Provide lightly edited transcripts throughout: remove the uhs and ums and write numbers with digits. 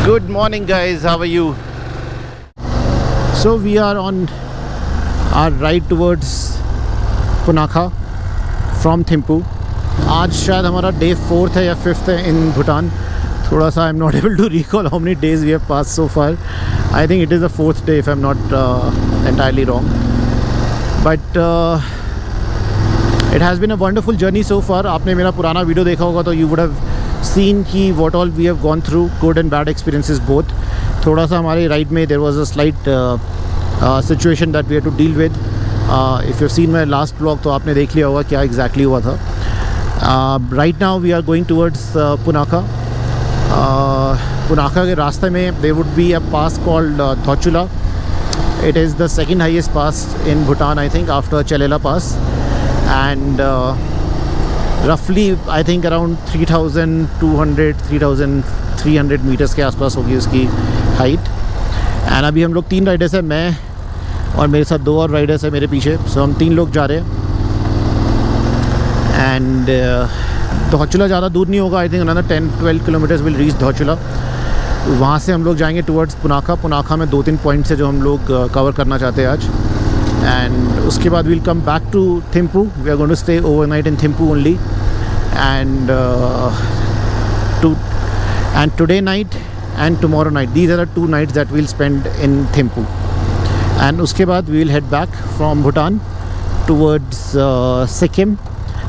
Good morning guys, how are you? So we are on our ride towards Punakha from Thimphu. आज शायद हमारा day 4th है या 5th है in Bhutan. थोड़ा सा I'm not able to recall how many days we have passed so far. I think it is the 4th day if I'm not entirely wrong. But it has been a wonderful journey so far. आपने मेरा पुराना video देखा होगा तो you would have seen कि what all we have gone through, good and bad experiences both. थोड़ा सा हमारे राइड में there was a slight situation that we had to deal with. If you've seen my last vlog तो आपने देख लिया होगा क्या exactly हुआ था. Right now we are going towards Punakha. Punakha के रास्ते में there would be a pass called Dhautchula. It is the second highest pass in Bhutan, I think, after Chalela Pass, and roughly I think around 3,300 metres के आसपास होगी उसकी height. And अभी हम लोग 3 राइडर्स हैं, मैं और मेरे साथ 2 और राइडर्स हैं मेरे पीछे. सो हम 3 लोग जा रहे हैं. एंड धौचुला ज़्यादा दूर नहीं होगा. I think another 10-12 kilometres will reach Dochula. वहाँ से हम लोग जाएंगे टुवर्ड्स पुनाखा. पुनाखा में 2-3 पॉइंट्स है जो हम लोग कवर करना चाहते हैं आज. एंड उसके बाद will come back to Thimphu. We are going to stay overnight in Thimphu only. And today night and tomorrow night, these are the 2 nights that we'll spend in Thimphu. And उसके बाद we will head back from Bhutan towards Sikkim.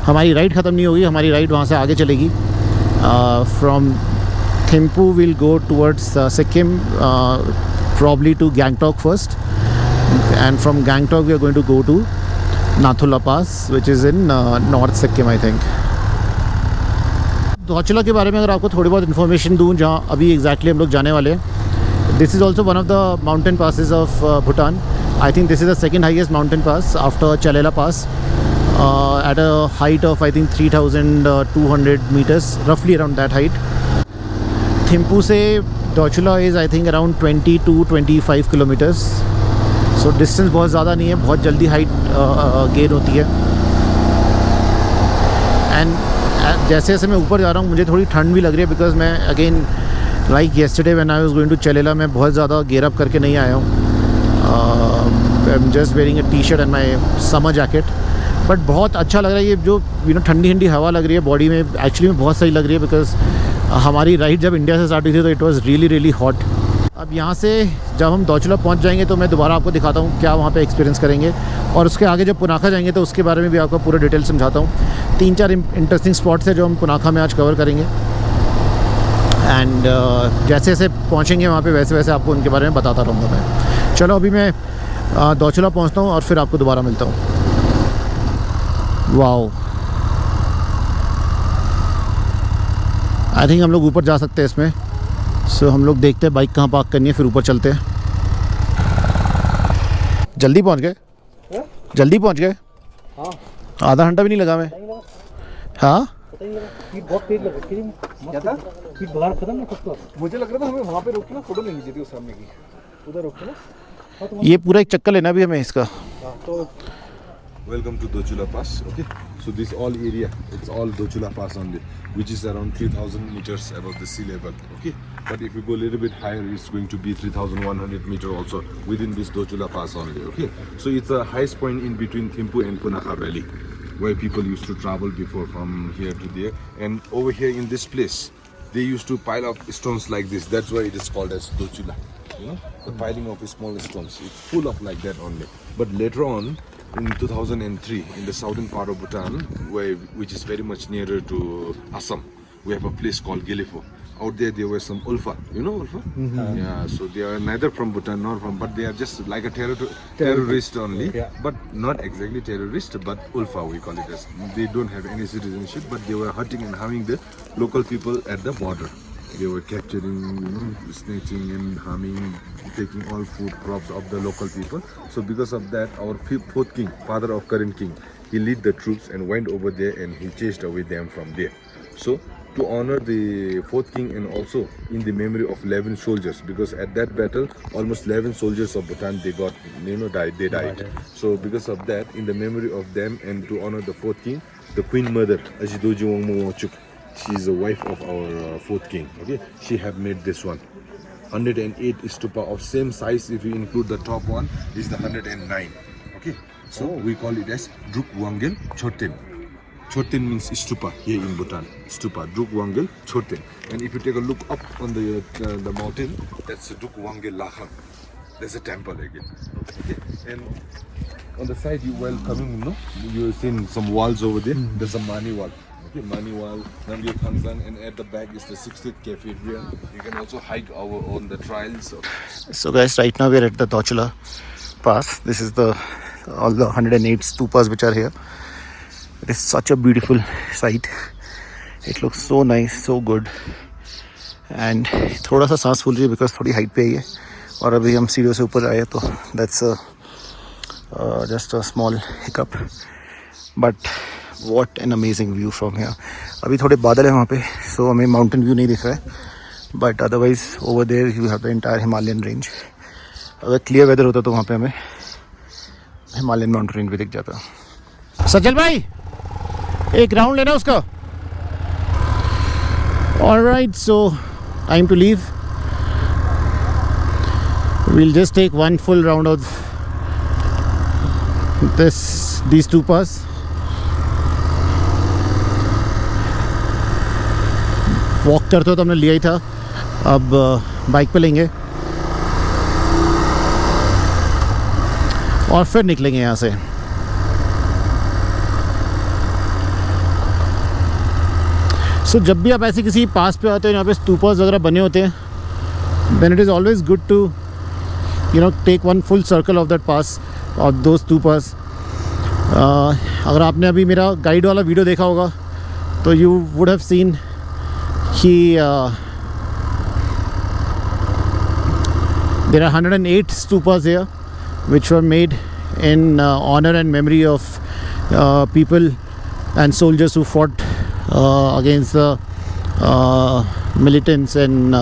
हमारी ride ख़त्म नहीं होगी, हमारी ride वहाँ से आगे चलेगी. From Thimphu we'll go towards Sikkim, probably to Gangtok first, and from Gangtok we are going to go to Nathula Pass, which is in North Sikkim, I think. धौचुला के बारे में अगर आपको थोड़ी बहुत इन्फॉर्मेशन दूँ जहाँ अभी एग्जैक्टली हम लोग जाने वाले हैं. This is also one of the mountain passes of Bhutan. I think this is the second highest mountain pass after Chelela pass at a height of I think 3,200 metres, रफली अराउंड दैट हाइट. थिम्पू से Dochula is I think around 20-25 kilometres. So distance बहुत ज़्यादा नहीं है, बहुत जल्दी height gain होती है. एंड जैसे जैसे मैं ऊपर जा रहा हूँ मुझे थोड़ी ठंड भी लग रही है, बिकॉज मैं again like yesterday when I was going to Chelela मैं बहुत ज़्यादा गेयर अप करके नहीं आया हूँ. I am just wearing a T shirt and my summer jacket. But बहुत अच्छा लग रहा है ये जो ठंडी ठंडी हवा लग रही है बॉडी में. एक्चुअली में बहुत सही लग रही है बिकॉज हमारी राइड जब इंडिया से स्टार्ट हुई थी तो it was really really hot. अब यहाँ से जब हम धौचुला पहुँच जाएंगे तो मैं दोबारा आपको दिखाता हूँ क्या वहाँ पे एक्सपीरियंस करेंगे. और उसके आगे जब पुनाखा जाएंगे तो उसके बारे में भी आपको पूरा डिटेल समझाता हूँ. 3-4 इंटरेस्टिंग स्पॉट्स है जो हम पुनाखा में आज कवर करेंगे. एंड जैसे जैसे पहुँचेंगे वहाँ पे वैसे वैसे आपको उनके बारे में बताता रहूँगा मैं. चलो अभी मैं धौचुला पहुँचता हूँ और फिर आपको दोबारा मिलता हूँ. वाओ, आई थिंक हम लोग ऊपर जा सकते हैं इसमें. सो हम लोग देखते हैं बाइक कहाँ पार्क करनी है, फिर ऊपर चलते हैं. जल्दी पहुँच गए, जल्दी पहुँच गए. हाँ, आधा घंटा भी नहीं लगा मैं. हाँ मुझे लग रहा था हमें वहाँ पे रोक के ना फोटो लेनी चाहिए उस सामने की. उधर रोक के ना. ये पूरा एक चक्कर लेना भी हमें इसका. तो Welcome to Dhautchula Pass. Okay, so this all area, it's all Dhautchula Pass only, which is around 3,000 meters above the sea level. Okay, but if you go a little bit higher, it's going to be 3,100 meter also within this Dhautchula Pass only. Okay, so it's the highest point in between Thimphu and Punakha Valley, where people used to travel before from here to there. And over here in this place, they used to pile up stones like this. That's why it is called as Dhautchula. You know, the piling of small stones. It's full of like that only. But later on, in 2003, in the southern part of Bhutan, which is very much nearer to Assam, we have a place called Gelifo. Out there were some Ulfa. You know Ulfa? Mm-hmm. Yeah, so they are neither from Bhutan nor from, but they are just like a terrorist only. Yeah. But not exactly terrorist, but Ulfa we call it as. They don't have any citizenship, but they were hurting and harming the local people at the border. They were capturing, snatching and harming, taking all food crops of the local people. So because of that, our 4th king, father of current king, he led the troops and went over there and he chased away them from there. So to honor the 4th king and also in the memory of 11 soldiers, because at that battle almost 11 soldiers of Bhutan they died. So because of that, in the memory of them and to honor the 4th king, the queen mother Ajidoji Wangmu Wangchuk, she is the wife of our 4th king. Okay, she have made this one. 108 stupa of same size. If you include the top one, is the 109. Okay, so we call it as Druk Wangel Choten. Choten means stupa here in Bhutan. Stupa, Druk Wangel Choten. And if you take a look up on the mountain, that's Druk Wangel Laham. There's a temple again. Okay, and on the side you while coming, you've seen some walls over there. There's a Mani wall. Okay, Mani wall, Namgyo Khangsan, and at the back is the 60th Cathedral. You can also hike on the trails. So guys, right now we are at the Dochula Pass. This is all the 108 stupas which are here. It is such a beautiful sight. It looks so nice, so good. And थोड़ा सा सांस फूल रही है because थोड़ी height पे ही है और अभी हम सीढ़ियों से ऊपर आए तो that's just a small hiccup. But what an amazing view from here. अभी थोड़े बादल हैं वहाँ पे, so हमें mountain view नहीं दिख रहा है. But otherwise over there you have the entire Himalayan range. अगर clear weather होता तो वहाँ पे हमें Himalayan mountain range भी दिख जाता. सजल भाई एक राउंड लेना उसका. Alright, so time to leave. We'll just take one full round of these stupas. Walk करते हो तो हमने लिया ही था, अब बाइक पे लेंगे और फिर निकलेंगे यहाँ से. सो जब भी आप ऐसे किसी पास पे आते हो यहाँ पे स्तूपास वगैरह बने होते हैं, then it is always good to take one full circle of that pass और दो स्तूपास. अगर आपने अभी मेरा गाइड वाला वीडियो देखा होगा तो यू वुड हैव सीन कि there are 108 stupas here which were made in honor and memory of people and soldiers who fought against the militants and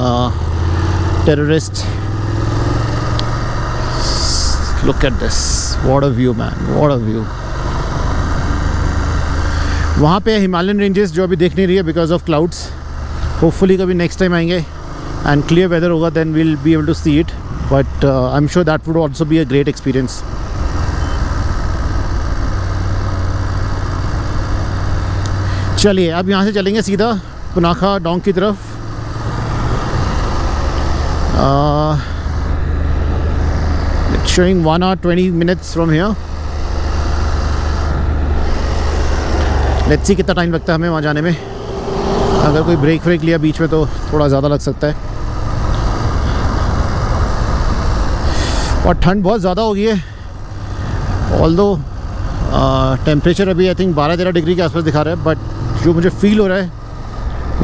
terrorists. Look at this, what a view man, what a view. वहाँ पे Himalayan ranges जो अभी देख नहीं रही है because of clouds. Hopefully कभी next time आएंगे एंड क्लियर वेदर होगा, then we'll be able to see it. But I am sure that would also be a great experience. चलिए अब यहाँ से चलेंगे सीधा पुनाखा डोंग की तरफ. It's showing 1 hour 20 minutes from here. Let's see कितना टाइम लगता है हमें वहाँ जाने में. अगर कोई ब्रेक लिया बीच में तो थोड़ा ज़्यादा लग सकता है. और ठंड बहुत ज़्यादा हो गई है. ऑल्दो टेम्परेचर अभी आई थिंक 12-13 डिग्री के आसपास दिखा रहा है, बट जो मुझे फील हो रहा है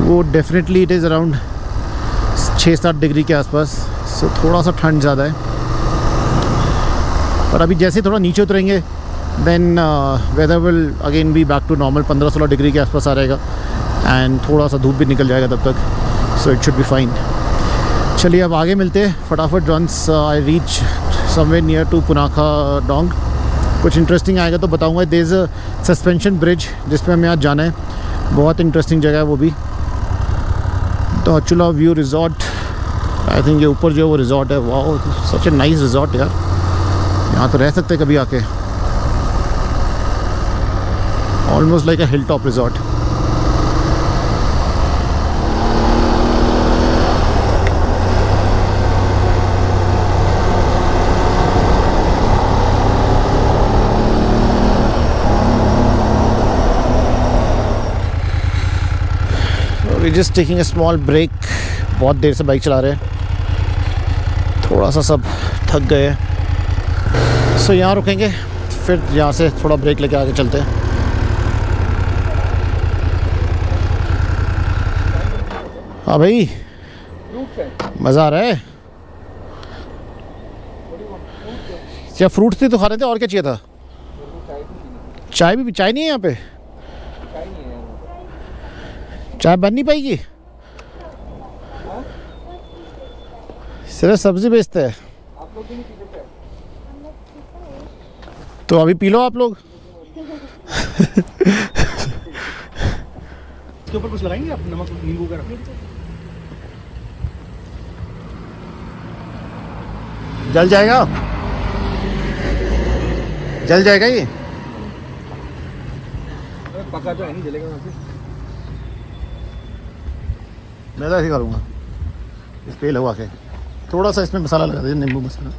वो definitely it is around 6-7 degree के आसपास. सो थोड़ा सा ठंड ज़्यादा है. और अभी जैसे थोड़ा नीचे उतरेंगे then weather will again be back to normal. 15-16 degree के आसपास आ रहेगा एंड थोड़ा सा धूप भी निकल जाएगा तब तक. So it should be fine. चलिए अब आगे मिलते हैं फटाफट. Once I reach somewhere near to Punakha Dzong कुछ इंटरेस्टिंग आएगा तो बताऊंगा. There is a suspension bridge जिस पे हमें आज जाना है. बहुत इंटरेस्टिंग जगह है वो भी. दोचुला व्यू रिजॉर्ट, आई थिंक ये ऊपर जो वो रिजॉर्ट है. Wow, such a nice resort यार. यहाँ तो रह सकते कभी आके. Almost like a hill top resort. We're just taking a small break. बहुत देर से बाइक चला रहे हैं, थोड़ा सा सब थक गए हैं. सो यहाँ रुकेंगे, फिर यहाँ से थोड़ा ब्रेक लेके आगे चलते हैं. हाँ भाई, मज़ा आ रहा है. क्या फ्रूट्स थे तो खा रहे थे, और क्या चाहिए था? चाय भी? चाय नहीं है यहाँ पे? चाय बन नहीं पाएगी? सिर्फ सब्जी बेचते हैं तो अभी पी लो आप लोग. इसके ऊपर कुछ लगाएंगे आप, नमक नींबू वगैरह? जल जाएगा, जल जाएगा ये। पका तो है नहीं, जलेगा वहाँ से। मैं तो ऐसे ही करूँगा, इस पे लगवा के थोड़ा सा इसमें मसाला लगा दीजिए, नींबू मसाला।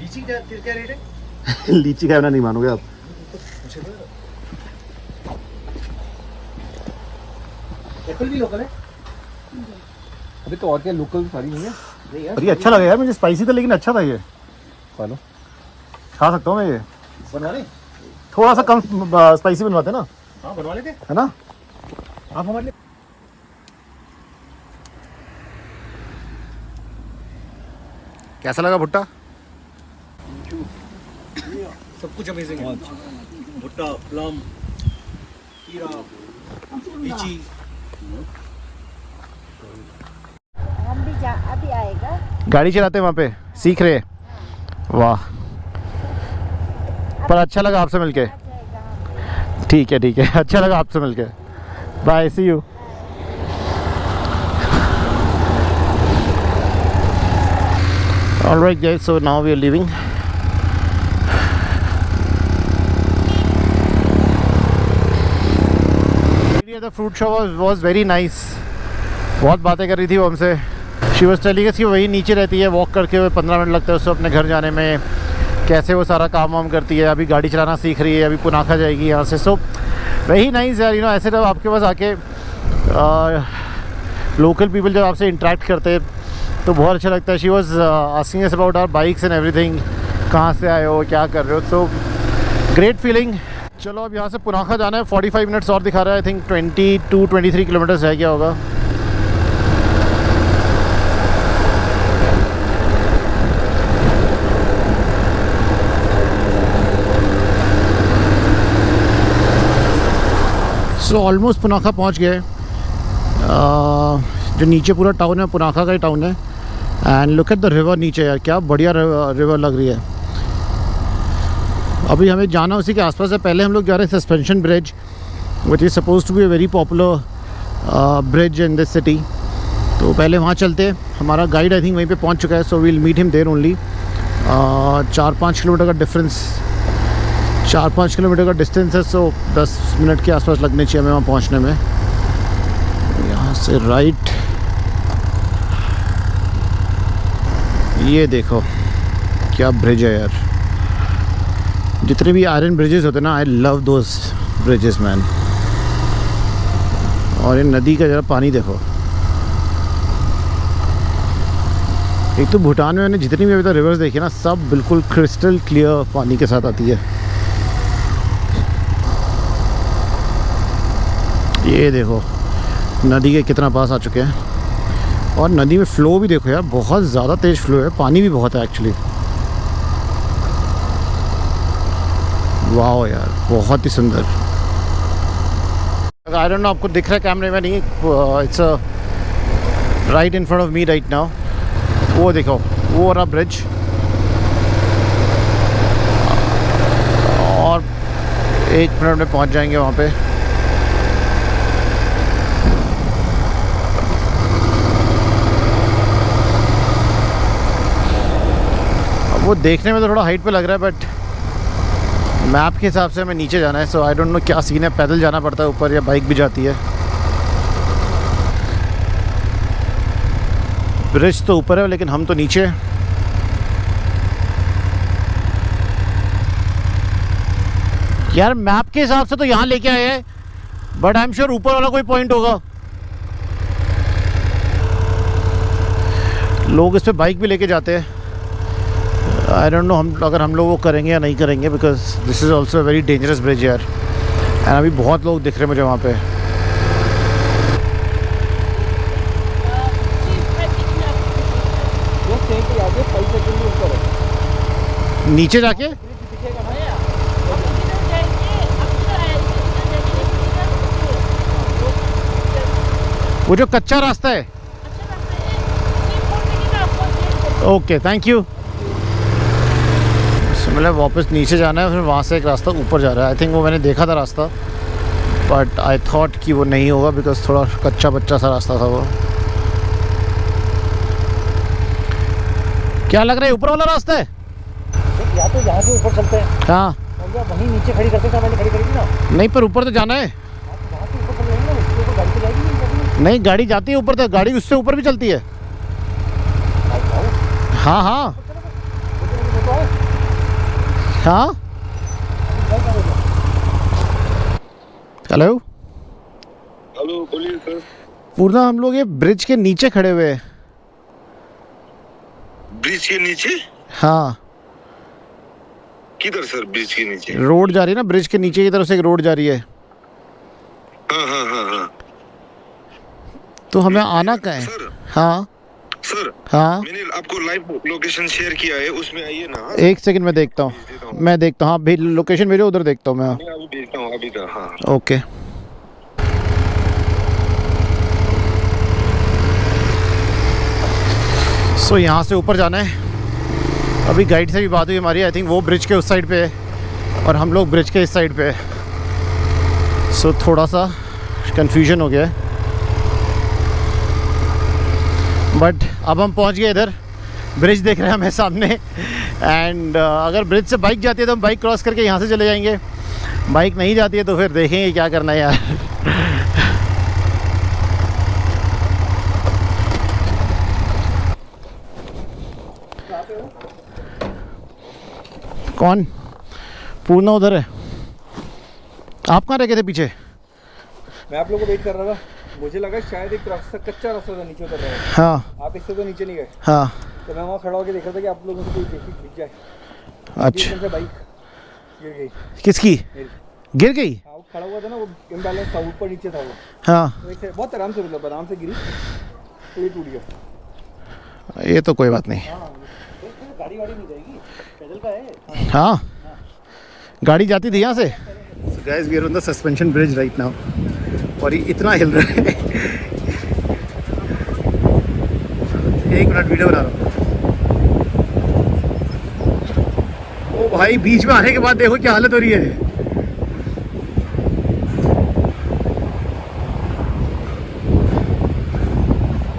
लीची क्या रेट है? लीची खाना नहीं मानोगे आप। एप्पल भी लोकल है? अभी तो और क्या लोकल सारी नहीं है? नहीं यार, और ये अच्छा लगा यार मुझे, स्पाइसी था लेकिन अच्छा था ये, खा लो। खा सकता हूँ मैं ये। बनवा लें? थोड़ा सा कम स्पाइसी बनवाते ना, हाँ बनवा लेते, है ना। आप हमारे लिए। कैसा लगा भुट्टा? सब कुछ अमेजिंग है। भुट्टा, प्लम, कीड़ा, लीची। हम भी अभी आएगा। गाड़ी चलाते हैं वहाँ पे, सीख रहे हैं। वाह, पर अच्छा लगा आपसे मिलके। आ जाएगा हम भी। ठीक है ठीक है, अच्छा लगा आपसे मिलके। Bye, see you. Alright guys, so now we are leaving. The fruit shop was very nice. बहुत बातें कर रही थी वो हमसे। She was telling us कि वही नीचे रहती है, वॉक करके हुए 15 मिनट लगते हैं उसको अपने घर जाने में, कैसे वो सारा काम वाम करती है, अभी गाड़ी चलाना सीख रही है, अभी पुनाखा जाएगी यहाँ से। सो वही नाइस यार, यू नो, ऐसे जब आपके पास आके लोकल पीपल जब आपसे इंटरेक्ट करते हैं तो बहुत अच्छा लगता है। She was asking us about our bikes and everything, कहाँ से आए हो, क्या कर रहे हो। So great feeling. चलो अब यहाँ से पुनाखा जाना है, 45 मिनट्स और दिखा रहा है। आई थिंक 22-23 किलोमीटर्स रह गया होगा। सो ऑलमोस्ट पुनाखा पहुँच गए। जो नीचे पूरा टाउन है पुनाखा का ही टाउन है। And look at the river नीचे यार, क्या बढ़िया रिवर लग रही है। अभी हमें जाना उसी के आसपास है। पहले हम लोग जा रहे हैं suspension bridge, which is suppose to be a very popular bridge in this city. तो पहले वहाँ चलते हैं। हमारा गाइड आई थिंक वहीं पे पहुँच चुका है, so we'll meet him there only. 4-5 kilometre का डिफरेंस, 4-5 किलोमीटर का डिस्टेंस है। सो 10 मिनट के आसपास लगने चाहिए हमें वहाँ पहुँचने में। यहाँ से राइट, ये देखो क्या ब्रिज है यार। जितने भी आयरन ब्रिजेस होते हैं ना, I love those bridges man. और ये नदी का जरा पानी देखो। एक तो भूटान में मैंने जितनी भी अभी तक रिवर्स देखी ना, सब बिल्कुल क्रिस्टल क्लियर पानी के साथ आती है। ये देखो नदी के कितना पास आ चुके हैं। और नदी में फ़्लो भी देखो यार, बहुत ज़्यादा तेज़ फ़्लो है, पानी भी बहुत है एक्चुअली। वाह यार, बहुत ही सुंदर। आई डोंट नो आपको दिख रहा है कैमरे में नहीं, it's right in front of me right now. वो देखो, वो रहा ब्रिज। और 1 मिनट में पहुंच जाएंगे वहाँ पे। वो देखने में तो थोड़ा हाइट पे लग रहा है, बट मैप के हिसाब से हमें नीचे जाना है। सो आई डोंट नो क्या सीन है, पैदल जाना पड़ता है ऊपर या बाइक भी जाती है। ब्रिज तो ऊपर है लेकिन हम तो नीचे। यार मैप के हिसाब से तो यहाँ लेके आए हैं, बट आई एम श्योर ऊपर वाला कोई पॉइंट होगा। लोग इस पे बाइक भी लेके जाते हैं। आई डोंट नो अगर हम लोग वो करेंगे या नहीं करेंगे, because this is also very dangerous bridge यार। एंड अभी बहुत लोग दिख रहे हैं मुझे वहाँ पे। नीचे जाके वो जो कच्चा रास्ता है। Okay thank you. मतलब वापस नीचे जाना है, फिर वहाँ से एक रास्ता ऊपर जा रहा है। आई थिंक वो मैंने देखा था रास्ता, बट आई थॉट कि वो नहीं होगा बिकॉज थोड़ा कच्चा बच्चा सा रास्ता था वो। क्या लग रहा है ऊपर वाला रास्ता है? या तो यहाँ से ऊपर चलते हैं हाँ और या वहीं नीचे खड़ी करते हैं, मैंने खड़ी करी थी ना, नहीं, पर ऊपर तो जाना है। वहाँ से ऊपर चल जाएंगे ना, उसके ऊपर गाड़ी तो जाएगी नहीं कभी। नहीं, गाड़ी जाती है ऊपर तक, गाड़ी उससे ऊपर भी चलती है। हाँ हाँ हाँ। हेलो हेलो, बोलिए सर। पूर्णा, हम लोग ये ब्रिज के नीचे खड़े हुए हैं। ब्रिज के नीचे? हाँ, किधर सर? ब्रिज के नीचे रोड जा रही है ना, ब्रिज के नीचे की तरफ से एक रोड जा रही है। हाँ हाँ हाँ हाँ तो हमें आना कहाँ है? सर। हाँ सर हाँ, मैंने आपको लाइव लोकेशन शेयर किया है, उसमें आइए ना। एक सेकंड में देखता हूँ, मैं देखता हूँ। हाँ भेज, लोकेशन भेजो, उधर देखता हूँ मैं। मैं अभी भेजता हूँ अभी का। हाँ ओके। सो यहाँ से ऊपर जाना है। अभी गाइड से भी बात हुई हमारी, आई थिंक वो ब्रिज के उस साइड पे है और हम लोग ब्रिज के इस साइड पे है। सो थोड़ा सा कंफ्यूजन हो गया है, बट अब हम पहुँच गए इधर। ब्रिज देख रहे हैं हमें सामने, एंड अगर ब्रिज से बाइक जाती है तो हम बाइक क्रॉस करके यहाँ से चले जाएंगे। बाइक नहीं जाती है तो फिर देखेंगे क्या करना है यार। कौन? पूर्णा उधर है। आप कहाँ रह गए थे पीछे? मैं आप लोगों को वेट कर रहा था, मुझे लगा शायद एक रास्ता, कच्चा रास्ता था नीचे उतर रहा है। हाँ आप इससे तो नीचे नहीं गए, हाँ। तो मैं वहाँ खड़ा होकर देख रहा था कि आप लोगों से कोई दिख जाए। अच्छा, से बाइक गिर गई किसकी? मेरी। गिर गई? हाँ, वो खड़ा हुआ था ना, वो इम्बैलेंस था, ऊपर नीचे था वो, हाँ, तो एक बहुत आराम से, मतलब आराम से गिरी तो ये टूट गया। ये तो कोई बात नहीं। हाँ, गाड़ी वाड़ी नहीं जाएगी, पैदल का है। हाँ, गाड़ी जाती थी यहाँ से। Guys, we are on the suspension bridge right now, और ये इतना हिल रहा है। एक मिनट, वीडियो बना रहा हूँ। ओ भाई, बीच में आने के बाद देखो क्या हालत हो रही है।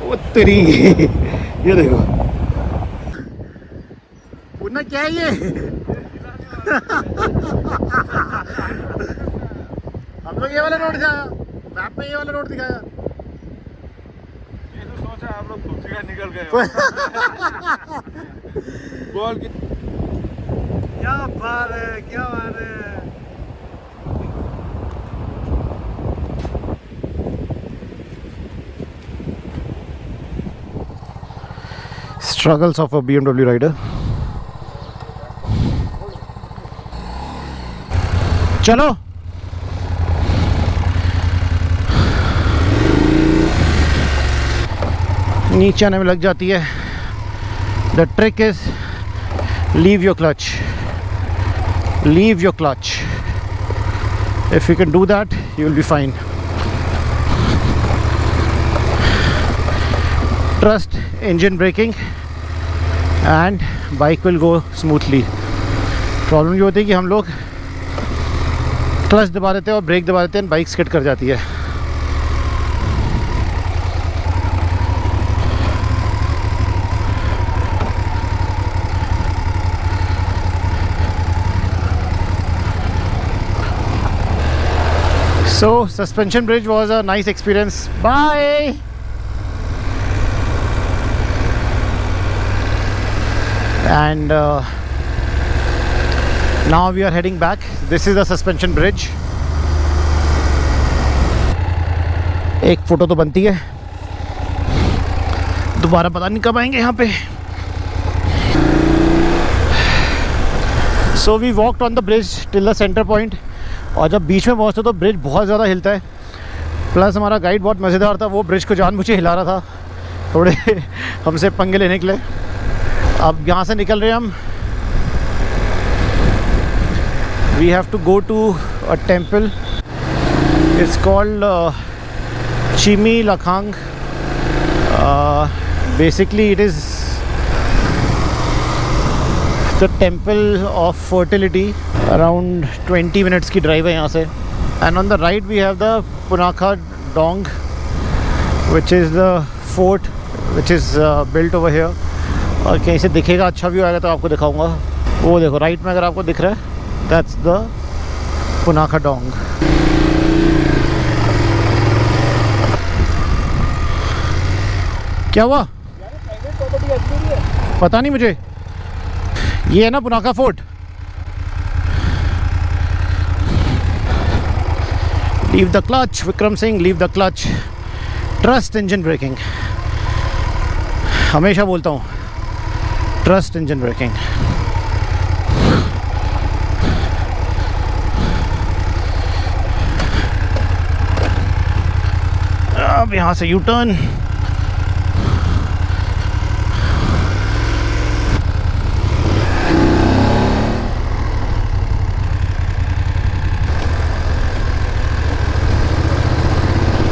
ओ तेरी, ये देखो। पूर्णा, क्या है ये? हम लोग ये वाला रोड से आया, मैप में ये वाला रोड दिखाया। ये तो सोचा आप लोग दूसरी का निकल गए। बोल कि क्या बात है, क्या बात है। Struggles of a BMW rider. चलो, नीचे आने में लग जाती है। The trick is leave your clutch. Leave your clutch. If you can do that, you will be fine. Trust engine braking and bike will go smoothly. Problem ये होती है कि हम लोग क्लच दबा देते हैं और ब्रेक दबा देते हैं, बाइक स्किड कर जाती है। So suspension bridge was a nice experience. Bye. And now we are heading back. This is the suspension bridge. एक फोटो तो बनती है, दोबारा पता नहीं कब आएंगे यहाँ पे। So we walked on the bridge till the center point. और जब बीच में पहुँचते तो ब्रिज बहुत ज़्यादा हिलता है। प्लस हमारा गाइड बहुत मज़ेदार था, वो ब्रिज को जानबूझे हिला रहा था थोड़े हमसे पंगे लेने के लिए। अब यहाँ से निकल रहे हैं हम। We have to go to a temple. It's called Chimi Lakhang. Basically it is the temple of fertility. Around 20 minutes की drive है यहाँ से. And on the right we have the Punakha Dong, which is the fort which is built over here. और कहीं से दिखेगा अच्छा view आएगा तो आपको दिखाऊंगा। वो देखो राइट में अगर आपको दिख रहा है, दैट्स द पुनाखा डोंग। क्या हुआ? पता नहीं मुझे। ये है ना Punakha fort. Leave the clutch Vikram Singh, leave the clutch, trust engine braking. हमेशा बोलता हूँ, ट्रस्ट इंजन ब्रेकिंग। अब यहाँ से यू टर्न।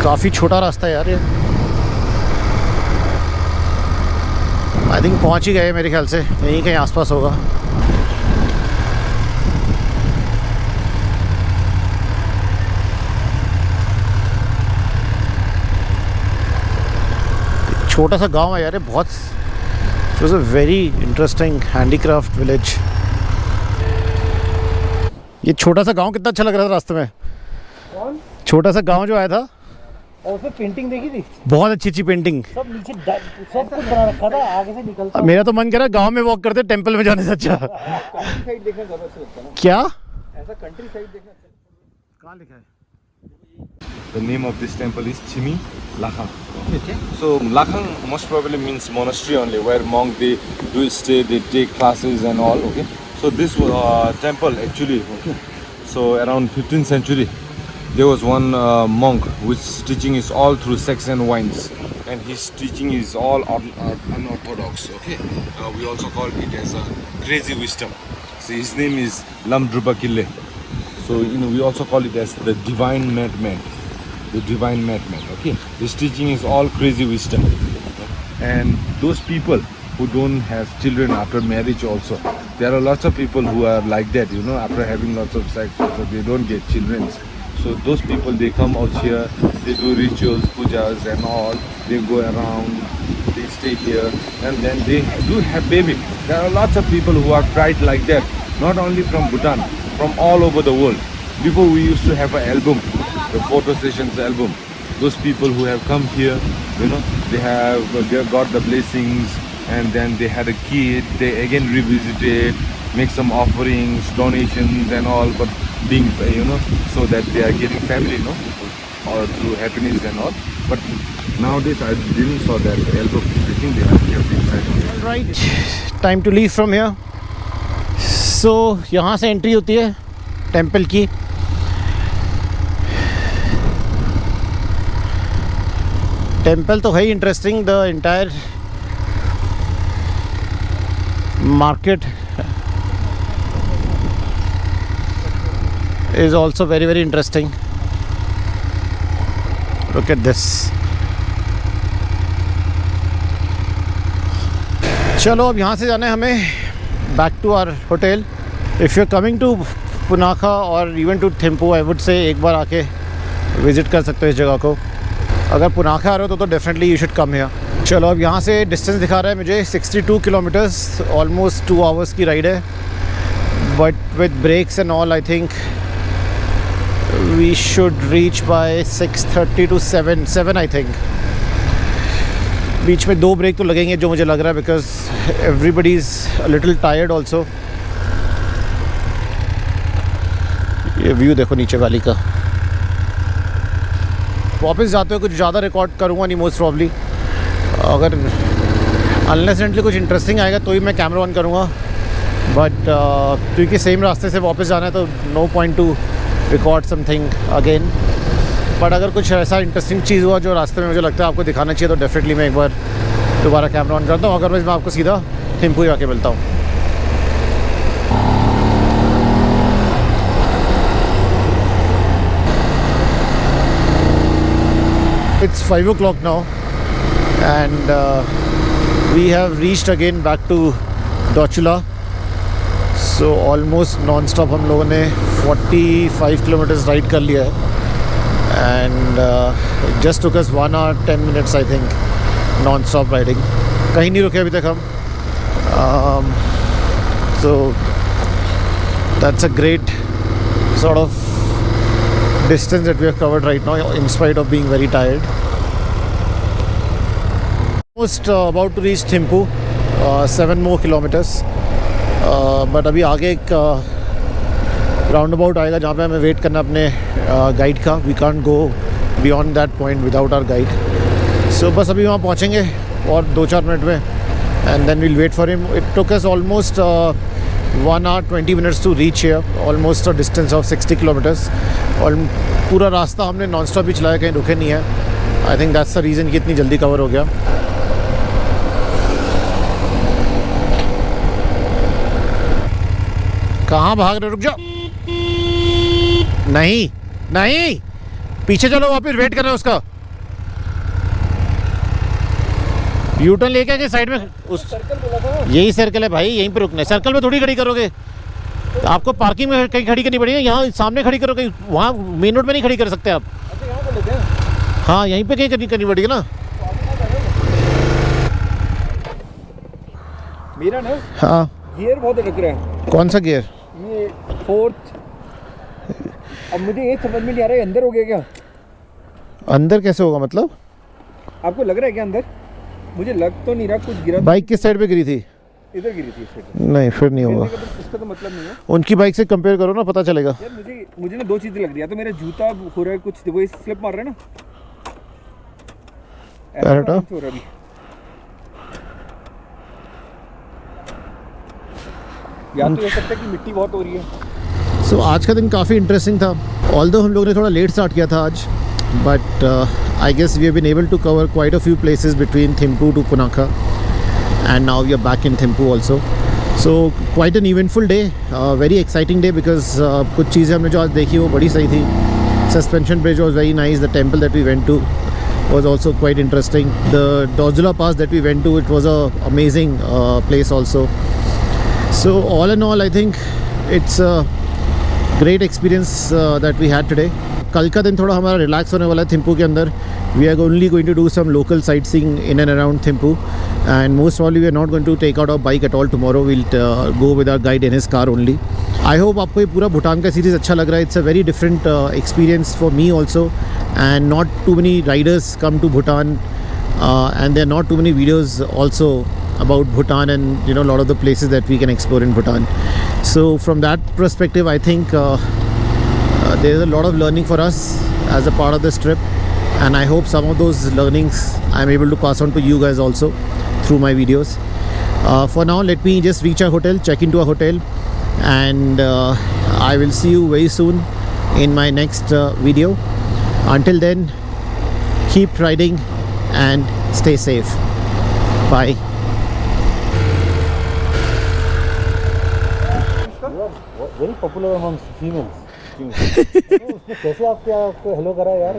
काफ़ी छोटा रास्ता है यार ये। आई थिंक पहुंच ही गए मेरे ख्याल से, यहीं कहीं आसपास होगा। छोटा सा गांव है यार ये, बहुत। It was a very interesting handicraft village. ये छोटा सा गांव कितना अच्छा लग रहा था रास्ते में। कौन? छोटा सा गांव जो आया था, और उसमें पेंटिंग देखी थी, बहुत अच्छी अच्छी पेंटिंग। सब नीचे सब कुछ बना रखा था, आगे से निकलता। मेरा तो मन कर रहा है गांव में वॉक करते टेंपल में जाने से अच्छा। कंट्री साइड देखना ज़्यादा अच्छा लगता है ना। क्या? ऐसा कंट्री साइड देखना अच्छा। कहाँ लिखा है? The name of this temple is Chimi Lakhang. Okay. So Lakhang most probably means monastery only, where monks they do stay, they take classes and all. Okay. So this temple actually, okay. So around 15th century, there was one monk whose teaching is all through sex and wines, and his teaching is all unorthodox. Okay. We also call it as a crazy wisdom. So his name is Lamdrupa Kille. So we also call it as the divine madman. The divine madman. Okay. His teaching is all crazy wisdom. And those people who don't have children after marriage also, there are lots of people who are like that. After having lots of sex also they don't get children. So those people, they come out here, they do rituals, pujas and all. They go around, they stay here, and then they do have baby. There are lots of people who are tried like that, not only from Bhutan, from all over the world. Before we used to have an album, the photo sessions album. Those people who have come here, they have got the blessings, and then they had a kid, they again revisited, make some offerings, donations and all, but being, so that they are getting family, or through happiness and all. But nowadays I didn't saw that album. I think they have kept inside. Right, time to leave from here. So यहाँ से entry होती है temple की। Temple तो है ही interesting. The entire market is also very very interesting. Look at this. चलो अब यहाँ से जाना है हमें back to our hotel. If you're coming to Punakha or even to Thimphu, I would say एक बार आके विज़िट कर सकते हो इस जगह को। अगर पुनाखा आ रहे हो तो definitely you should come here. चलो अब यहाँ से डिस्टेंस दिखा रहा है मुझे 62 किलोमीटर्स, ऑलमोस्ट 2 आवर्स की राइड है। But with breaks and all I think we should reach by 6:30 to 7 I think. बीच में 2 ब्रेक तो लगेंगे जो मुझे लग रहा है, because everybody is a little tired also. ये व्यू देखो नीचे वैली का। वापस जाते हुए कुछ ज़्यादा रिकॉर्ड करूँगा नहीं मोस्ट प्रॉब्ली। अगर अनलेसली कुछ इंटरेस्टिंग आएगा तो ही मैं कैमरा ऑन करूँगा, बट क्योंकि सेम रास्ते से वापस जाना है तो no point to record something again. But अगर कुछ ऐसा इंटरेस्टिंग चीज़ हुआ जो रास्ते में मुझे लगता है आपको दिखाना चाहिए तो डेफिनेटली मैं एक बार दोबारा कैमरा ऑन करता हूँ। अदरवाइज़ मैं आपको सीधा थिम्पू जाके मिलता हूँ। It's 5 o'clock now and we have reached again back to Dochula. So almost non-stop हम लोगों ने 45 kilometers राइड कर लिया है and it just took us 1 hour 10 minutes I think non-stop riding. कहीं नहीं रुके अभी तक हम। So that's a great sort of distance that we have covered right now, in spite of being very tired. Almost about to reach Thimphu, 7 more kilometers. But अभी आगे एक round about आएगा जहाँ पे हमें वेट करना अपने गाइड का. We can't go beyond that point without our guide. So बस अभी वहाँ पहुँचेंगे और 2-4 मिनट में, and then we'll wait for him. It took us almost 1 hour 20 minutes to reach here, almost a distance of 60 kilometers. और पूरा रास्ता हमने नॉन स्टॉप ही चलाया, कहीं रुके नहीं है. I think that's the reason कि इतनी जल्दी कवर हो गया. कहाँ भाग रहे, रुक जाओ. नहीं नहीं, पीछे चलो, वापस वेट कर रहे हैं उसका. यू टर्न लेके आगे साइड में. उस सर्कल बोला था. यही सर्कल है भाई, यहीं पे रुकना है. सर्कल में थोड़ी खड़ी करोगे, तो आपको पार्किंग में कहीं खड़ी करनी पड़ेगी. यहाँ सामने खड़ी करो, कहीं वहाँ मेन रोड में नहीं खड़ी कर सकते आप. अच्छा यहाँ पे लेते हैं. हाँ, यहीं पे कहीं करनी पड़ेगी ना. मेरा ना हाँ, गियर बहुत अटक रहा है. कौन सा गियर? ये 4th. अब मुझे ये समझ में नहीं आ रहा है, अंदर हो गया क्या? अंदर कैसे होगा मतलब? आपको लग रहा है क्या अंदर? मुझे लग तो नहीं रहा. कुछ गिरा. बाइक किस साइड पे गिरी थी? इधर गिरी थी इस साइड. नहीं, फिर नहीं होगा. इसका तो मतलब नहीं है उनकी बाइक से कंपेयर करो ना, पता चलेगा. यार. मुझे ना 2 चीज़ें लग रही है. तो मेरा जूता हो रहा है कुछ, देखो ये स्लिप मार रहा है ना. ऐसा हटा. हो रहा है अभी. या तो हो सकता है कि मिट्टी बहुत हो रही है. सो आज का दिन काफ़ी इंटरेस्टिंग था. ऑल्दो हम लोग ने थोड़ा लेट स्टार्ट किया था आज, but I guess we have been able to cover quite a few places between Thimphu to Punakha, and now we are back in Thimphu also. So quite an eventful day, very exciting day because कुछ चीज़ें हमने जो आज देखी वो बड़ी सही थी. Suspension bridge was very nice. The temple that we went to was also quite interesting. The Dozula Pass that we went to, it was a amazing place also. So all in all, I think it's a great experience that we had today. कल का दिन थोड़ा हमारा relax होने वाला है थिम्पू के अंदर. We are only going to do some local sightseeing in and around Thimphu, and most probably we are not going to take out our bike at all tomorrow. We'll go with our guide in his car only. I hope आपको ये पूरा भूटान का series अच्छा लग रहा है. It's a very different experience for me also, and not too many riders come to Bhutan, and there are not too many videos also about Bhutan and a lot of the places that we can explore in Bhutan. So from that perspective, I think there is a lot of learning for us as a part of this trip. And I hope some of those learnings I'm able to pass on to you guys also through my videos. For now, let me just reach our hotel, check into our hotel, and I will see you very soon in my next video. Until then, keep riding and stay safe. Bye. Very popular among females. कैसे आपको hello करा यार.